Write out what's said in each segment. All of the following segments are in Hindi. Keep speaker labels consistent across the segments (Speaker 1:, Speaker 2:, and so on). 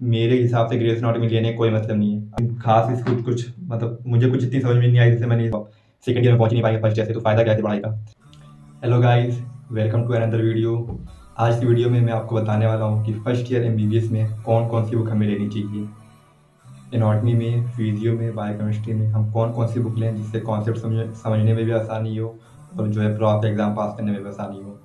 Speaker 1: मेरे हिसाब से ग्रेस नॉट में लेने का कोई मतलब नहीं है। खास इसको कुछ मतलब मुझे कुछ इतनी समझ में नहीं आई, जैसे मैंने सेकंड ईयर में पहुंच नहीं पाएंगे फर्स्ट ईयर से, तो फ़ायदा क्या है पढ़ाई का। Hello guys, welcome to another video. आज की वीडियो में मैं आपको बताने वाला हूँ कि फर्स्ट ईयर एमबीबीएस में कौन कौन सी बुक हमें लेनी चाहिए। एनाटॉमी में, फिजियो में, बायोकेमिस्ट्री में हम कौन कौन सी बुक लें जिससे कॉन्सेप्ट समझने में भी आसानी हो और जो है प्रॉपर एग्ज़ाम पास करने में भी आसानी हो।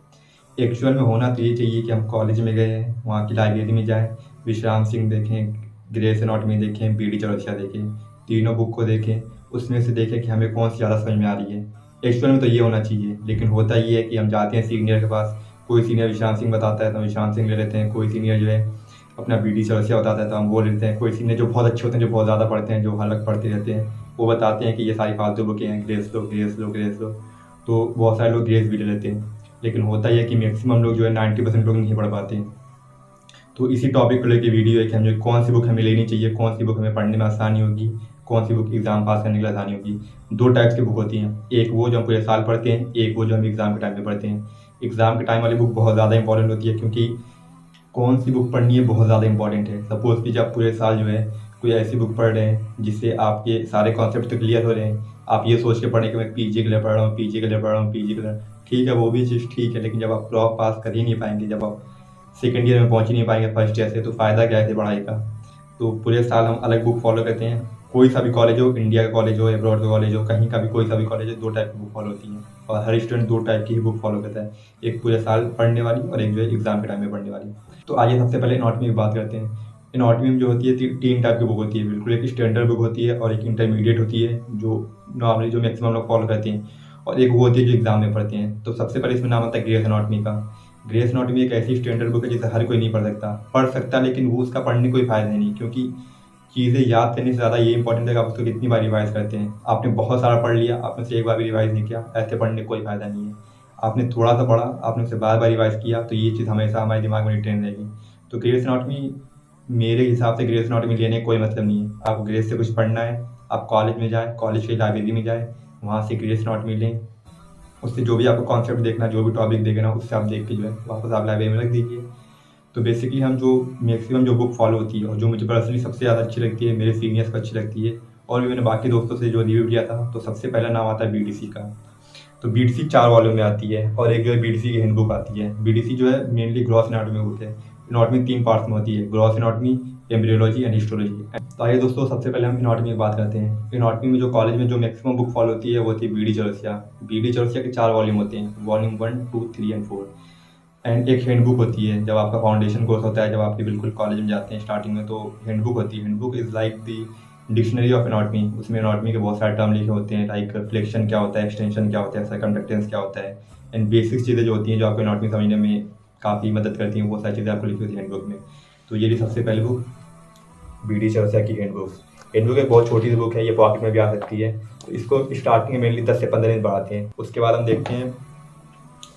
Speaker 1: एक्चुअल में होना तो ये चाहिए कि हम कॉलेज में गए हैं, वहाँ की लाइब्रेरी में जाएं, विश्राम सिंह देखें, ग्रेस एनाटॉमी देखें, बीडी चौरसिया देखें, तीनों बुक को देखें, उसमें से देखें कि हमें कौन सी ज़्यादा समझ में आ रही है। एक्चुअल में तो ये होना चाहिए, लेकिन होता ये है कि हम जाते हैं सीनियर के पास, कोई सीनियर विश्राम सिंह बताता है तो हम विश्राम सिंह ले लेते हैं, कोई सीनियर जो है अपना बीडी चौरसिया बताता है तो हम वो लेते हैं, कोई सीनियर जो बहुत अच्छे होते हैं, जो बहुत ज़्यादा पढ़ते हैं, जो अलग पढ़ते रहते हैं, वो बताते हैं कि ये सारी फालतू बुकें हैं, ग्रेस लो ग्रेस लो ग्रेस लो। तो बहुत सारे लोग ग्रेस भी ले लेते हैं, लेकिन होता यह है कि मैक्सिमम लोग जो है 90% लोग नहीं पढ़ पाते हैं। तो इसी टॉपिक को लेकर वीडियो है कि हमें कौन सी बुक हमें लेनी चाहिए, कौन सी बुक हमें पढ़ने में आसानी होगी, कौन सी बुक एग्ज़ाम पास करने के लिए आसानी होगी। दो टाइप्स की बुक होती हैं, एक वो जो हम पूरे साल पढ़ते हैं, एक वो जो हम एग्ज़ाम के टाइम पे पढ़ते हैं। एग्ज़ाम के टाइम वाली बुक बहुत ज़्यादा इंपॉर्टेंट होती है, क्योंकि कौन सी बुक पढ़नी है बहुत ज़्यादा इंपॉर्टेंट है। सपोज़ कि जब पूरे साल जो है कोई ऐसी बुक पढ़ रहे हैं जिससे आपके सारे कॉन्सेप्ट तो क्लियर हो रहे हैं, आप ये सोच के पढ़ें कि मैं पीजी के लिए पढ़ रहा हूँ, पीजी के लिए पढ़ रहा हूँ, पीजी के लिए, ठीक है वो भी चीज़ ठीक है, लेकिन जब आप प्रॉप पास कर ही नहीं पाएंगे, जब आप सेकेंड ईयर में पहुँच ही नहीं पाएंगे फर्स्ट ईयर से, तो फ़ायदा क्या है पढ़ाई का। तो पूरे साल हम अलग बुक फॉलो करते हैं, कोई सा भी कॉलेज हो, इंडिया का कॉलेज हो, अब्रॉड का कॉलेज हो, कहीं का भी कोई सा भी कॉलेज हो, दो टाइप की बुक फॉलो होती हैं और हर स्टूडेंट दो टाइप की ही बुक फॉलो करता है, एक पूरे साल पढ़ने वाली और एक जो है एग्ज़ाम के टाइम में पढ़ने वाली। तो आइए सबसे पहले एनाटॉमी की बात करते हैं। एनाटॉमी में जो होती है तीन टाइप की बुक होती है बिल्कुल, एक स्टैंडर्ड बुक होती है और एक इंटरमीडिएट होती है जो नॉर्मली जो मैक्सिमम लोग फॉलो करते हैं, और एक वो होती है जो एग्ज़ाम में पढ़ते हैं। तो सबसे पहले इसमें नाम आता है ग्रेस एनाटॉमी का। ग्रेस एनाटॉमी एक ऐसी स्टैंडर्ड बुक है जिसे हर कोई नहीं पढ़ सकता, लेकिन वो उसका पढ़ने कोई फ़ायदा नहीं, क्योंकि चीज़ें याद करने से ज़्यादा ये इंपॉर्टेंट है कि आप उसको कितनी बार रिवाइज़ करते हैं। आपने बहुत सारा पढ़ लिया, आपने उसे एक बार भी रिवाइज़ नहीं किया, ऐसे पढ़ने का कोई फ़ायदा नहीं है। आपने थोड़ा सा पढ़ा, आपने उसे बार बार रिवाइज़ किया, तो ये चीज़ हमेशा हमारे दिमाग में रिटेन रहेगी। तो ग्रेस एनाटॉमी, मेरे हिसाब से ग्रेस एनाटॉमी लेने का कोई मतलब नहीं है। आपको ग्रेस से कुछ पढ़ना है, आप कॉलेज में जाएँ, कॉलेज की लाइब्रेरी में जाएँ, वहाँ से ग्रेस एनाटॉमी लें, उससे जो भी आपको कॉन्सेप्ट देखना, जो भी टॉपिक देखना, उससे आप देख के जो है वापस आप लाइब्रेरी में रख दीजिए। तो बेसिकली हम जो मैक्सिमम जो बुक फॉलो होती है और जो मुझे पर्सनली सबसे ज़्यादा अच्छी लगती है, मेरे सीनियर्स को अच्छी लगती है, और भी मैंने बाकी दोस्तों से जो रिव्यू लिया था, तो सबसे पहला नाम आता है बीडीसी का। तो बीडीसी 4 वॉल्यूम में आती है और एक जो है बीडीसी की हैंडबुक आती है। बीडीसी जो है मेनली ग्रॉस एनाटॉमी बुक है। एनाटॉमी 3 पार्ट्स में होती है, gross anatomy, embryology and histology. तो आइए दोस्तों, सबसे पहले हम एनाटॉमी की बात करते हैं। एनाटॉमी में जो कॉलेज में जो मैक्सिमम बुक फॉलो होती है वो होती है बीडी चौरसिया। बीडी चौरसिया के 4 वॉल्यूम होते हैं, वॉल्यूम 1, 2, 3 एंड 4। एंड एक हैंडबुक होती है जब आपका फाउंडेशन कोर्स होता है, जब आपके बिल्कुल कॉलेज में जाते हैं स्टार्टिंग में, तो हैंडबुक होती है। Handbook is like the dictionary of anatomy. उसमें एनाटॉमी के बहुत सारे टर्म लिखे होते हैं, लाइक फ्लेक्शन क्या होता है, एक्सटेंशन क्या होता है, सर्कमडक्टेंस क्या होता है, एंड बेसिक चीज़ें जो होती हैं जो आपको एनाटॉमी समझने में काफ़ी मदद करती हैं, वो सारी चीज़ें आपको लिखी होती है हैंडबुक में। तो ये भी सबसे पहली बुक बीडी चौरसिया की हैंडबुक। हैंडबुक एक बहुत छोटी सी बुक है, ये पॉकेट में भी आ सकती है। तो इसको स्टार्टिंग में मेनली 10 से 15 दिन पढ़ाते हैं। उसके बाद हम देखते हैं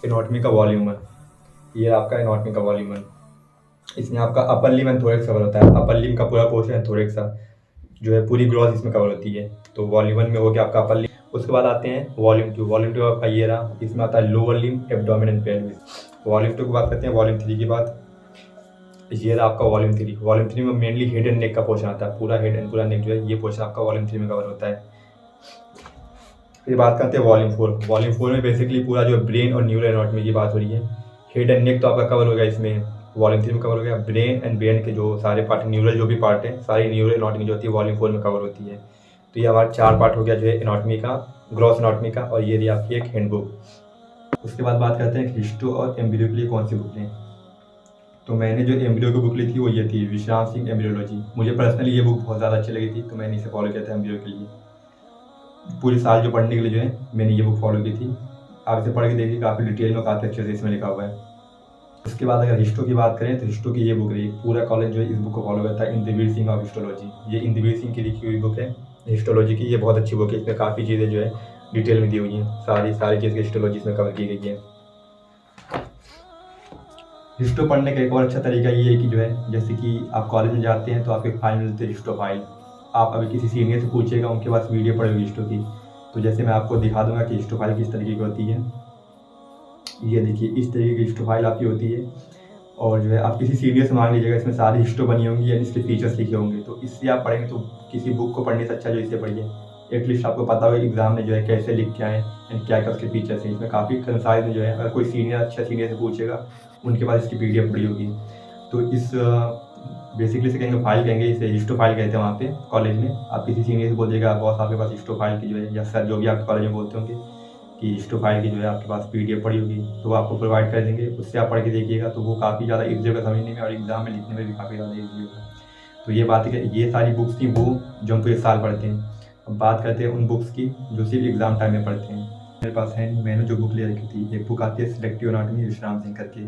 Speaker 1: एनाटॉमी का वॉल्यूम है। ये आपका एनाटॉमी का वॉल्यूम है। इसमें आपका upper limb and thorax cover होता है। अपर लिम्ब का पूरा पोर्शन है, थोरैक्स का जो है पूरी ग्रॉस इसमें कवर होती है। तो वॉल्यूम 1 में हो गया आपका अपर लिम्ब। उसके बाद आते हैं वॉल्यूम 2। वॉल्यूम 2 आपका ये रहा, इसमें आता है lower limb, abdomen and pelvis. Volume 2 की बात करते हैं। वॉल्यूम 3 की बात, ये रहा आपका वॉल्यूम 3। वॉल्यूम 3 में मेनली हेड एंड नेक का पोर्शन आता है, पूरा हेड एंड पूरा नेक जो है ये पोर्शन आपका वॉल्यूम 3 में कवर होता है। फिर बात करते हैं वॉल्यूम 4। वॉल्यूम 4 में बेसिकली पूरा जो ब्रेन और न्यूरल एनाटॉमी की बात हो रही है। हेड एंड नेक तो आपका कवर हो गया, इसमें वॉल्यूम 3 में कवर हो गया। ब्रेन एंड ब्रेन के जो सारे पार्ट, न्यूरल जो भी पार्ट है, सारी न्यूरल एनाटॉमी जो होती है वॉल्यूम 4 में कवर होती है। तो ये हमारा 4 पार्ट हो गया जो है एनाटॉमी का, ग्रॉस एनाटॉमी का, और ये रही आपकी एक हैंडबुक। उसके बाद बात करते हैं हिस्टो और एम्ब्रियो के लिए कौन सी बुक लें। तो मैंने जो एम्ब्रियो की बुक ली थी वो ये थी, विश्राम सिंह एम्ब्रियोलॉजी। मुझे पर्सनली ये बुक बहुत ज़्यादा अच्छी लगी थी, तो मैंने इसे फॉलो किया था एम्ब्रियो के लिए। पूरे साल जो पढ़ने के लिए जो है मैंने ये बुक फॉलो की थी। आप इसे पढ़ के देखिए, काफ़ी डिटेल में, काफ़ी अच्छे से इसमें लिखा हुआ है। उसके बाद अगर हिस्टो की बात करें तो हिस्टो की ये बुक रही, पूरा कॉलेज जो है इस बुक को फॉलो करता है, इंद्रवीर सिंह ऑफ हिस्टोलॉजी। ये इंद्रवीर सिंह की लिखी हुई बुक है हिस्टोलॉजी की। ये बहुत अच्छी बुक है, इसमें काफ़ी चीज़ें जो है डिटेल में दी हुई हैं, सारी चीज़ की हिस्टोलॉजी इसमें कवर की गई है। हिस्टो पढ़ने का एक और अच्छा तरीका ये है कि जो है, जैसे कि आप कॉलेज में जाते हैं तो आपके फाइल मिलते हैं हिस्टो फाइल। आप अभी किसी सीनियर से पूछिएगा, उनके पास वीडियो पड़ी हुई हिस्टो की। तो जैसे मैं आपको दिखा दूंगा कि हिस्टो फाइल किस तरीके की होती है। ये देखिए, इस तरीके की हिस्टो फाइल आपकी होती है, और जो है आप किसी सीनियर से मांग लीजिएगा, इसमें सारी हिस्ट्री बनी होंगी या इसके फीचर्स लिखे होंगे, तो इससे आप पढ़ेंगे तो किसी बुक को पढ़ने से अच्छा जो इसे पढ़िए। एटलीस्ट आपको पता हो एग्जाम में जो है कैसे लिख के आए एंड क्या क्या उसके फीचर्स हैं। इसमें काफ़ी कंसाइज में जो है, अगर कोई सीनियर अच्छा सीनियर से पूछेगा उनके पास इसकी PDF पड़ी होगी। तो इस बेसिकली इसे कहेंगे फाइल, कहेंगे इसे हिस्टो फाइल कहते हैं वहाँ पे कॉलेज में। आप किसी सीनियर से बोलिएगा बॉस आपके पास हिस्टो फाइल की जो है, या सर जो भी आपके कॉलेज में बोलते होंगे कि हिस्टो फाइल की जो है आपके पास PDF पड़ी होगी, तो वो आपको प्रोवाइड कर देंगे। उससे आप पढ़ के देखिएगा तो वो काफ़ी ज़्यादा ईजी होगा समझने में और एग्जाम में लिखने में भी काफ़ी ज़्यादा ईजी होगा। तो ये बात है कि ये सारी बुक्स थी वो जो हम पूरे साल पढ़ते हैं। अब बात करते हैं उन बुक्स की जो सिर्फ एग्जाम टाइम में पढ़ते हैं। मेरे पास है नहीं, मैंने जो बुक ले रखी थी, एक बुक आती है सिलेक्टिव एनाटॉमी विश्राम सिंह करके,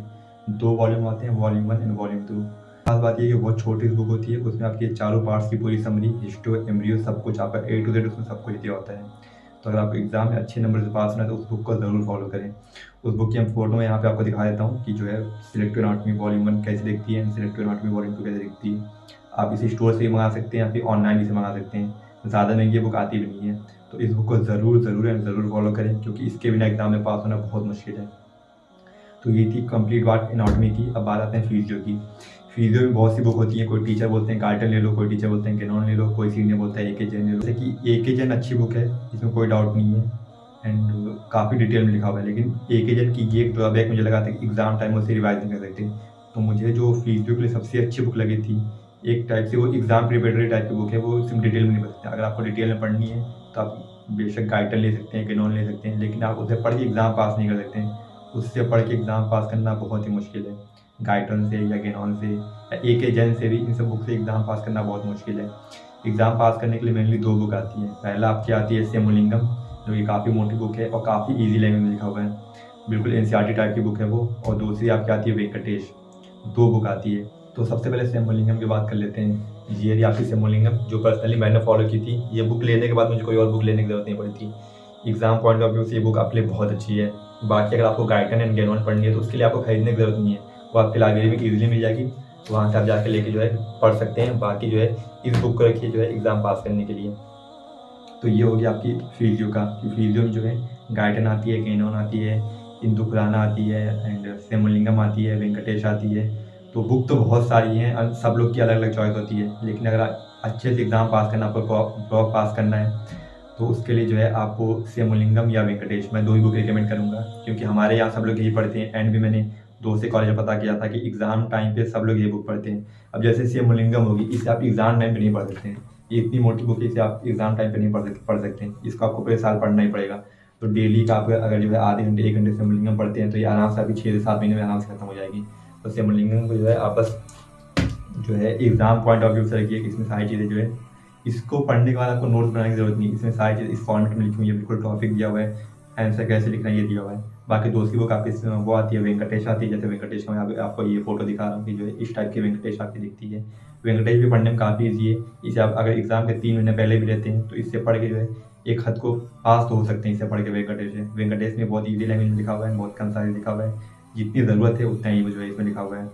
Speaker 1: 2 वॉल्यूम आते हैं, वॉल्यूम 1 एंड वॉल्यूम 2। खास बात ये है कि बहुत छोटी बुक होती है, उसमें आपकी चारों पार्ट्स की पूरी समरी, हिस्टो, एम्ब्रियो सब कुछ आपका A to Z उसमें सब कुछ दिया होता है। तो अगर आपको एग्जाम में अच्छे नंबर से पास होना है तो उस बुक को ज़रूर फॉलो करें। उस बुक की हम फोटो में यहाँ पे आपको दिखा देता हूँ कि जो है सिलेक्टिव एनाटॉमी वॉल्यूम 1 कैसे दिखती है, सिलेक्टिव एनाटॉमी वॉल्यूम 2 कैसे दिखती है। आप इसे स्टोर से भी मंगा सकते हैं या फिर ऑनलाइन भी से मंगा सकते हैं, ज़्यादा महंगी बुक आती भी नहीं है। तो इस बुक को ज़रूर फॉलो करें, क्योंकि इसके बिना एग्जाम में पास होना बहुत मुश्किल है। तो ये थी कंप्लीट बात एनाटॉमी की। अब बात आते हैं फिजियो की। फिजियो में बहुत सी बुक होती है, कोई टीचर बोलते हैं गार्टन ले लो, कोई टीचर बोलते हैं कैनॉन ले लो, कोई सीनियर बोलता है AK जैन ले लो। जैसे कि AK जैन अच्छी बुक है, इसमें कोई डाउट नहीं है एंड काफ़ी डिटेल में लिखा हुआ है, लेकिन AK जैन की ये एक ड्रॉबैक मुझे लगा था कि एग्जाम टाइम में उसे रिवाइज नहीं कर सकते। तो मुझे जो फिजियो के लिए सबसे अच्छी बुक लगी थी, एक टाइप से वो एग्जाम प्रिपरेटरी टाइप की बुक है, वो सिर्फ डिटेल में नहीं बताते। अगर आपको डिटेल में पढ़नी है तो आप बेशक गाइटन ले सकते हैं, कैनॉन ले सकते हैं, लेकिन आप उसे पढ़ के एग्ज़ाम पास नहीं कर सकते हैं। उससे पढ़ के एग्ज़ाम पास करना बहुत ही मुश्किल है। गाइटन से या कैनॉन से या AK जैन से भी, इन सब बुक से एग्ज़ाम पास करना बहुत मुश्किल है। एग्ज़ाम पास करने के लिए मेनली 2 बुक आती हैं। पहला आपकी आती है सेमुलिंगम, जो कि काफ़ी मोटी बुक है और काफ़ी ईजी लैंग्वेज में लिखा हुआ है, बिल्कुल NCERT टाइप की बुक है वो। और दूसरी आपकी आती है वेंकटेश, 2 बुक आती है। तो सबसे पहले सेमुलिंगम की बात कर लेते हैं। ये रही आपकी सेमुलिंगम, जो पर्सनली मैंने फॉलो की थी। ये बुक लेने के बाद मुझे कोई और बुक लेने की ज़रूरत नहीं पड़ी थी। एग्ज़ाम पॉइंट ऑफ व्यू से ये बुक आपके लिए बहुत अच्छी है। बाकी अगर आपको गाइटन एंड कैनॉन पढ़नी है तो उसके लिए आपको खरीदने की ज़रूरत नहीं है, वो आपकी लाइब्रेरी में ईजिली मिल जाएगी, वहाँ से आप जाके लेके जो है पढ़ सकते हैं। बाकी जो है इस बुक को रखिए जो है एग्ज़ाम पास करने के लिए। तो ये होगी आपकी फिजियो का, कि फिजियो में जो है गाइटन आती है, कैनॉन आती है, इंदु खुराना आती है एंड सेमुलिंगम आती है, वेंकटेश आती है। तो बुक तो बहुत सारी हैं, सब लोग की अलग अलग चॉइस होती है, लेकिन अगर अच्छे से एग्ज़ाम पास करना, आपको प्रॉप पास करना है तो उसके लिए जो है आपको सेमुलिंगम या वेंकटेश, मैं 2 ही बुक रिकमेंड करूँगा, क्योंकि हमारे यहाँ सब लोग यही पढ़ते हैं। एंड भी मैंने दोस्त से कॉलेज में पता किया था कि एग्ज़ाम टाइम पे सब लोग ये बुक पढ़ते हैं। अब जैसे सेमुलिंगम होगी, इसे आप एग्ज़ाम टाइम पे नहीं पढ़ सकते हैं, ये इतनी मोटी बुक है, इसे आप एग्ज़ाम टाइम पे नहीं पढ़ सकते हैं, इसको आपको पूरे साल पढ़ना ही पड़ेगा। तो डेली का आप अगर जो है आधे घंटे 1 घंटे सेमुलिंगम पढ़ते हैं तो ये आराम से आपकी 6 से 7 महीने में आराम से खत्म हो जाएगी। तो सेमुलिंगम को जो है आप बस जो है एग्ज़ाम पॉइंट ऑफ व्यू से रखिए, इसमें सारी चीज़ें जो है, इसको पढ़ने के बाद आपको नोट्स बनाने की ज़रूरत नहीं, इसमें सारी चीज़ इस फॉर्मेट में लिखी हुई है, बिल्कुल टॉपिक दिया हुआ है, आंसर कैसे लिखना है ये दिया हुआ है। बाकी दूसरी बुक आपकी वो आती है वेंकटेश आती है, जैसे वेंकटेश का मैं आपको ये फोटो दिखा रहा हूँ कि जो है इस टाइप की वेंकटेश आपकी दिखती है। वेंकटेश भी पढ़ने में काफ़ी ईजी है, इसे आप अगर एग्ज़ाम के 3 महीने पहले भी लेते हैं तो इससे पढ़ के जो है एक हद को पास तो हो सकते हैं इससे पढ़ के। वेंकटेश में बहुत ईजी लैंग्वेज में लिखा हुआ है, बहुत कंसाइज लिखा हुआ है, जितनी ज़रूरत है उतना ही जो है इसमें लिखा हुआ है।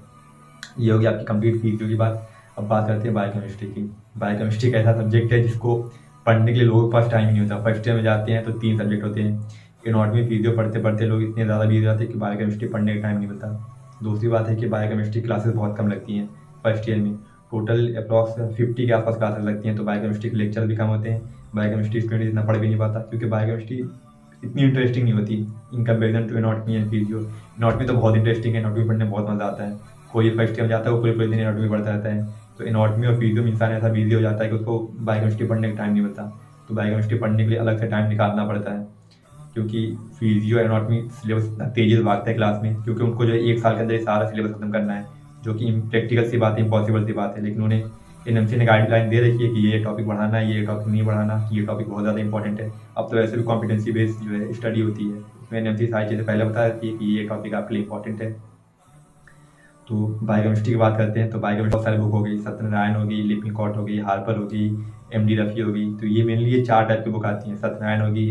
Speaker 1: ये होगी आपकी कंप्लीट फिजियो की बात। अब बात करते हैं बायोकेमिस्ट्री की। बायोकेमिस्ट्री एक ऐसा सब्जेक्ट है जिसको पढ़ने के लिए लोगों के पास टाइम नहीं होता। फर्स्ट ईयर में जाते हैं तो 3 सब्जेक्ट होते हैं, एनाटॉमी फिजियो पढ़ते पढ़ते लोग इतने ज़्यादा बिजी हो जाते हैं कि बायोकेमिस्ट्री पढ़ने का टाइम नहीं मिलता। दूसरी बात है कि बायोकेमिस्ट्री क्लासेस बहुत कम लगती हैं फर्स्ट ईयर में, टोटल अप्रॉक्स 50 के आसपास क्लासेस लगती हैं, तो बायोकेमिस्ट्री के लेक्चर भी कम होते हैं। बायोकेमिस्ट्री स्टूडेंट इतना पढ़ भी नहीं पाता, क्योंकि बायोकेमिस्ट्री इतनी इंटरेस्टिंग नहीं होती in comparison to anatomy and physio. Anatomy तो बहुत इंटरेस्टिंग है, एनाटॉमी पढ़ने में बहुत मज़ा आता है। कोई फर्स्ट ईयर में जाता है वो पूरे पूरे दिन एनाटॉमी पढ़ता रहता है, तो एनाटॉमी और फिजियो में इंसान ऐसा बिजी हो जाता है कि उसको बायोकेमिस्ट्री पढ़ने का टाइम नहीं मिलता। तो बायोकेमिस्ट्री पढ़ने के लिए अलग से टाइम निकालना पड़ता है, क्योंकि फिजियो एनाटॉमी सिलेबस इतना तेज़ी से भागता है क्लास में, क्योंकि उनको जो है 1 साल के अंदर ये सारा सिलेबस खत्म करना है, जो कि प्रैक्टिकल सी बात है, इम्पॉसिबल सी बात है। लेकिन उन्हें NMC ने गाइडलाइन दे रखी है कि ये टॉपिक बढ़ाना है, ये टॉपिक नहीं बढ़ाना, ये टॉपिक बहुत ज़्यादा इंपॉर्टेंट है। अब तो वैसे भी कॉम्पिटेंसी बेस्ड जो है स्टडी होती है, उसमें NMC सारी चीज़ें पहले बता देती है कि ये टॉपिक आपके लिए इंपॉर्टेंट है। तो बायोकेमिस्ट्री की बात करते हैं तो बायोकेमिस्ट्री बहुत सारी बुक हो गई, सत्यनारायण होगी, लिपिनकॉट होगी, हार्पर होगी, MD रफ़ी होगी। तो ये मेनली ये 4 टाइप की बुक आती हैं, सत्यनारायण होगी,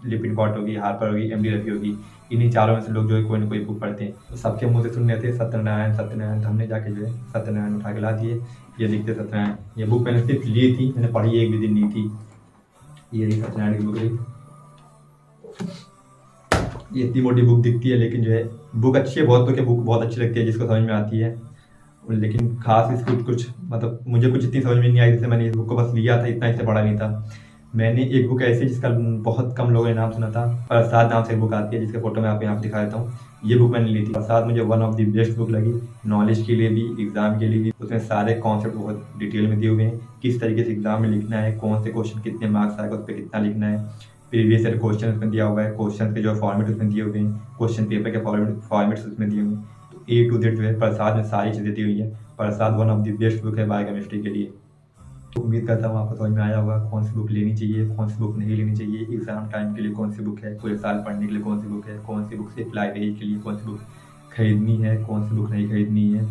Speaker 1: लिपिनकॉट होगी, हार्पर होगी, MD रफ़ी होगी। इन्हीं चारों में से लोग जो है कोई ना कोई बुक पढ़ते हैं। तो सबके मुँह से सुनने थे सत्यनारायण सत्यनारायण, तो हमने जाके जो है सत्यनारायण उठा के ला दिए। ये लिखते सत्यनारायण, ये बुक मैंने सिर्फ ली थी, मैंने पढ़ी एक भी दिन नहीं थी। ये रही सत्यनारायण की बुक रही। ये इतनी मोटी बुक दिखती है, लेकिन जो है बुक अच्छी है, बहुत लोग की बुक बहुत अच्छी लगती है जिसको समझ में आती है, लेकिन खास इसकी कुछ मतलब मुझे कुछ इतनी समझ में नहीं आई, जैसे मैंने इस बुक को बस लिया था, इतना इससे पढ़ा नहीं था। मैंने एक बुक ऐसी जिसका बहुत कम लोगों ने नाम सुना था, प्रसाद नाम से एक बुक आती है जिसके फोटो मैं आपको यहाँ पे दिखा देता हूँ। ये बुक मैंने ली थी। प्रसाद मुझे one of the best book लगी, नॉलेज के लिए भी, एग्जाम के लिए भी। उसमें सारे कॉन्सेप्ट बहुत डिटेल में दिए हुए हैं, किस तरीके से एग्जाम में लिखना है, कौन से क्वेश्चन कितने मार्क्स आएगा, उस पर कितना लिखना है, प्रीवियस ईयर क्वेश्चन उसमें दिया हुआ है, क्वेश्चन के जो फॉर्मेट उसमें दिए हुए हैं, क्वेश्चन पेपर के फॉर्मेट्स उसमें दिए हुए हैं। तो ए टू जेड जो है प्रसाद में सारी चीज़ें दी हुई है। Prasad one of the best book है बायोकेमिस्ट्री के लिए। तो उम्मीद करता हूँ आपको समझ में आया होगा कौन सी बुक लेनी चाहिए, कौन सी बुक नहीं लेनी चाहिए, एग्जाम टाइम के लिए कौन सी बुक है, पूरे साल पढ़ने के लिए कौन सी बुक है, कौन सी बुक सिर्फ लाइब्रेरी के लिए, कौन सी बुक खरीदनी है, कौन सी बुक नहीं खरीदनी है।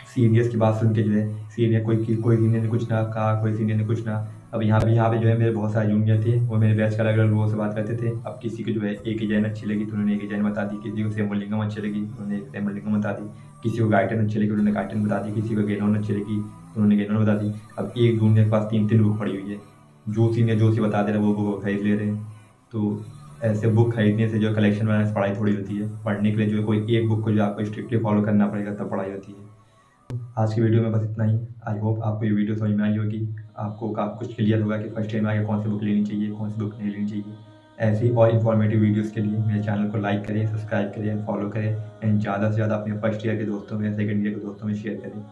Speaker 1: सीनियर्स की बात सुन के जो है कोई सीनियर ने कुछ ना कहा, कोई सीनियर ने कुछ ना। अब यहाँ पे जो है मेरे बहुत सारे जूनियर थे, वो मेरे बैच का अलग अलग लोगों से बात करते थे। अब किसी को जो है एक डिजाइन अच्छी लगी तो उन्होंने एक डिजाइन बता दी, किसी को सेमोलिंगम अच्छी लगी उन्होंने एक सेमोलिंगम बता दी, किसी को गाइटन अच्छी लगी उन्होंने गाइटन बता दी, किसी को गेनोन अच्छी लगी तो उन्होंने गेनोन बता दी। अब एक जूनियर के पास 3-3 बुक पड़ी हुई है, जो सीनियर जो सी बता दे रहे हैं वो बुक खरीद ले रहे हैं। तो ऐसे बुक खरीदने से जो कलेक्शन बनाने से पढ़ाई थोड़ी होती है। पढ़ने के लिए जो है कोई एक बुक को जो आपको स्ट्रिक्टली फॉलो करना पड़ेगा तब पढ़ाई होती है। आज की वीडियो में बस इतना ही। आई होप आपको ये वीडियो समझ में आई होगी, आपको काफ़ी कुछ क्लियर होगा कि फर्स्ट ईयर में आगे कौन सी बुक लेनी चाहिए, कौन सी बुक नहीं लेनी चाहिए। ऐसी और इन्फॉर्मेटिव वीडियोस के लिए मेरे चैनल को लाइक करें, सब्सक्राइब करें, फॉलो करें एंड ज़्यादा से ज़्यादा अपने फर्स्ट ईयर के दोस्तों में, सेकंड ईयर के दोस्तों में शेयर करें।